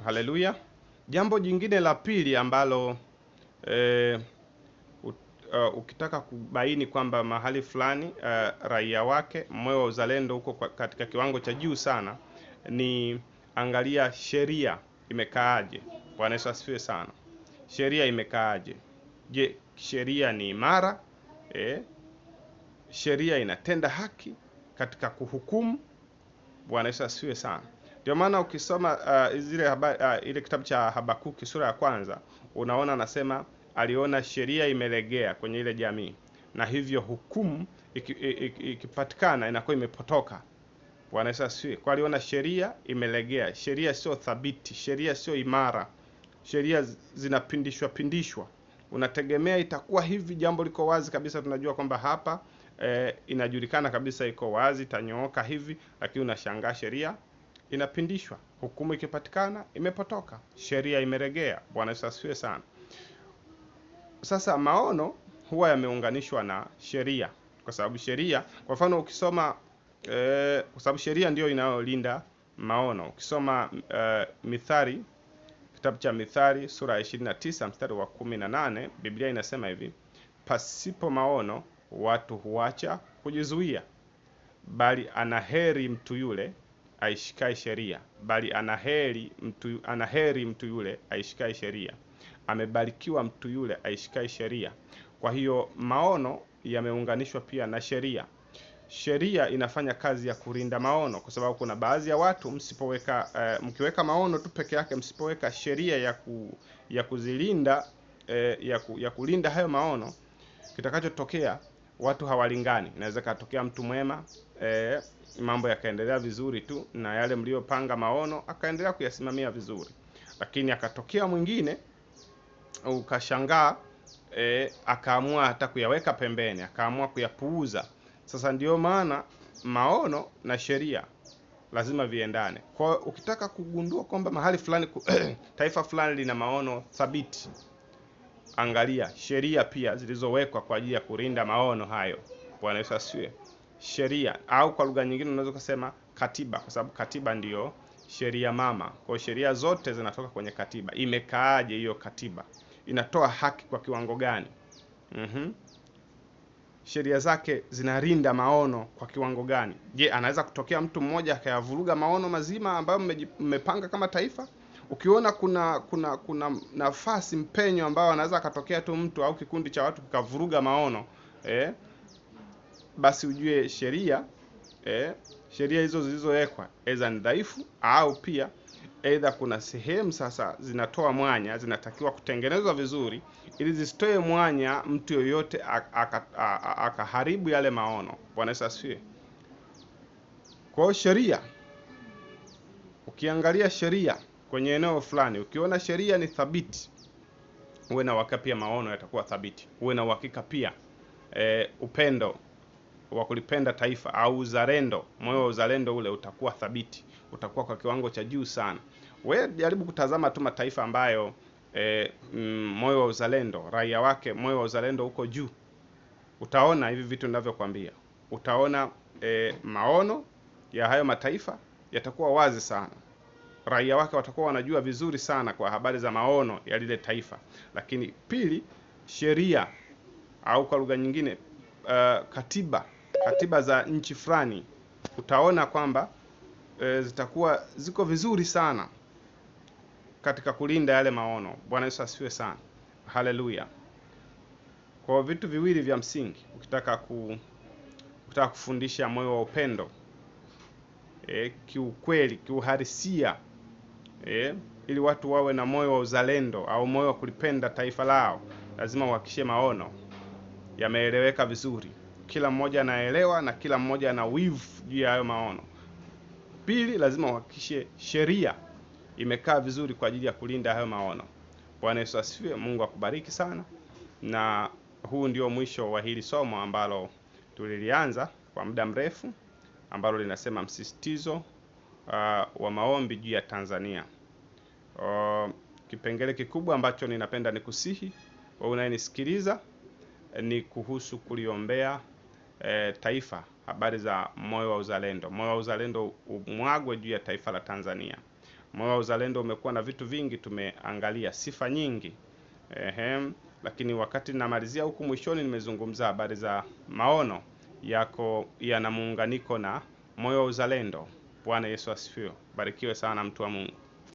Haleluya. Jambo jingine la pili ambalo ukitaka kubaini kwamba mahali fulani raia wake moyo wa uzalendo huko katika kiwango cha juu sana, ni angalia sheria imekaaje. Bwana Yesu asifiwe sana. Sheria imekaaje? Je, sheria ni imara? Sheria inatenda haki katika kuhukumu? Bwana Yesu asifiwe sana. Ndio maana ukisoma ile kitabu cha Habakuki sura ya 1, unaona anasema aliona sheria imelegea kwenye ile jamii, na hivyo hukumu ikipatikana inakuwa imepotoka. Bwana Yesu asifiwe. Kwa aliona sheria imelegea, sheria sio thabiti, sheria sio imara, sheria zinapindishwa. Unategemea itakuwa hivi, jambo liko wazi kabisa, tunajua kwamba hapa inajulikana kabisa iko wazi, itanyooka hivi, lakini unashangaa sheria inapindishwa, hukumu ikipatikana imepotoka, sheria imeregea. Bwana Yesu asifiwe sana. Sasa maono huwa yameunganishwa na sheria, kwa sababu sheria, kwa mfano ukisoma kwa sababu sheria ndio inayolinda maono. Ukisoma Mithali, kitabu cha Mithali sura ya 29 mstari wa 18, Biblia inasema hivi: pasipo maono watu huacha kujizuia, bali anaheri mtu yule aishikaye sheria. Bali anaheri mtu yule aishikaye sheria. Amebarikiwa mtu yule aishikaye sheria. Kwa hiyo maono yameunganishwa pia na sheria. Sheria inafanya kazi ya kulinda maono, kwa sababu kuna baadhi ya watu mkiweka maono tu peke yake, msipoweka sheria ya kuzilinda ya kulinda hayo maono, kitakachotokea watu hawalingani. Inaweza katokea mtu mwema, mambo yakaendelea vizuri tu, na yale mliopanga maono akaendelea kuyasimamia vizuri, lakini akatokea mwingine ukashangaa akaamua hata kuyaweka pembeni, akaamua kuyapuuza. Sasa ndio maana maono na sheria lazima viendane. Kwa ukitaka kugundua kwamba mahali fulani taifa fulani lina maono thabiti, angalia sheria pia zilizowekwa kwa ajili ya kulinda maono hayo. Bwana Yesu asifiwe. Sheria, au kwa lugha nyingine unaweza kusema katiba, kwa sababu katiba ndiyo sheria mama. Kwa sheria zote zinatoka kwenye katiba. Imekaaje hiyo katiba? Inatoa haki kwa kiwango gani? Sheria zake zinarinda maono kwa kiwango gani? Je, anaweza kutokea mtu mmoja akayavuruga maono mazima ambayo mmepanga kama taifa? Ukiona kuna nafasi, mpenyo ambao anaweza akatokea tu mtu au kikundi cha watu kikavuruga maono, basi ujue sheria hizo zilizowekwa aidha ni dhaifu, au pia aidha kuna sehemu sasa zinatoa mwanya, zinatakiwa kutengenezwa vizuri ili zisitoe mwanya mtu yoyote akaharibu yale maono. Bwana Yesu asifiwe. Kwa sheria, ukiangalia sheria kwenye eneo fulani, ukiona sheria ni thabiti, uwe na uhakika pia maono yatakuwa thabiti. Uwe na uhakika pia upendo wa kulipenda taifa au uzalendo, moyo wa uzalendo ule utakuwa thabiti, utakuwa kwa kiwango cha juu sana. Wewe jaribu kutazama tu mataifa ambayo moyo wa uzalendo, raia wake moyo wa uzalendo uko juu, utaona hivi vitu ninavyokuambia. Utaona maono ya hayo mataifa yatakuwa wazi sana, raia wake watakuwa wanajua vizuri sana kwa habari za maono ya lile taifa. Lakini pili, sheria au kwa lugha nyingine katiba za nchi fulani, utaona kwamba zitakuwa ziko vizuri sana katika kulinda yale maono. Bwana Yesu asifiwe sana. Haleluya. Kwa vitu viwili vya msingi ukitaka kufundisha moyo wa upendo, kiukweli, kiuhalisia, ili watu wawe na moyo wa uzalendo au moyo wa kulipenda taifa lao, lazima uhakikishe maono yameeleweka vizuri, kila mmoja anaelewa na kila mmoja ana wivu juu ya hayo maono. Pili, lazima uhakikishe sheria imekaa vizuri kwa ajili ya kulinda hayo maono. Bwana Yesu asifiwe. Mungu akubariki sana. Na huu ndio mwisho wa hili somo ambalo tulilianza kwa muda mrefu, ambalo linasema msisitizo wa maombi juu ya Tanzania. Kipengele kikubwa ambacho ninapenda nikusihi wewe unayenisikiliza ni kuhusu kuliombea taifa, habari za moyo wa uzalendo. Moyo wa uzalendo umwagwe juu ya taifa la Tanzania. Moyo wa uzalendo umekuwa na vitu vingi, tumeangalia sifa nyingi. Lakini wakati namalizia huku mwishoni, nimezungumza habari za maono yako yana muunganiko na moyo wa uzalendo. Bwana Yesu asifiwe. Barikiwe sana mtu wa Mungu.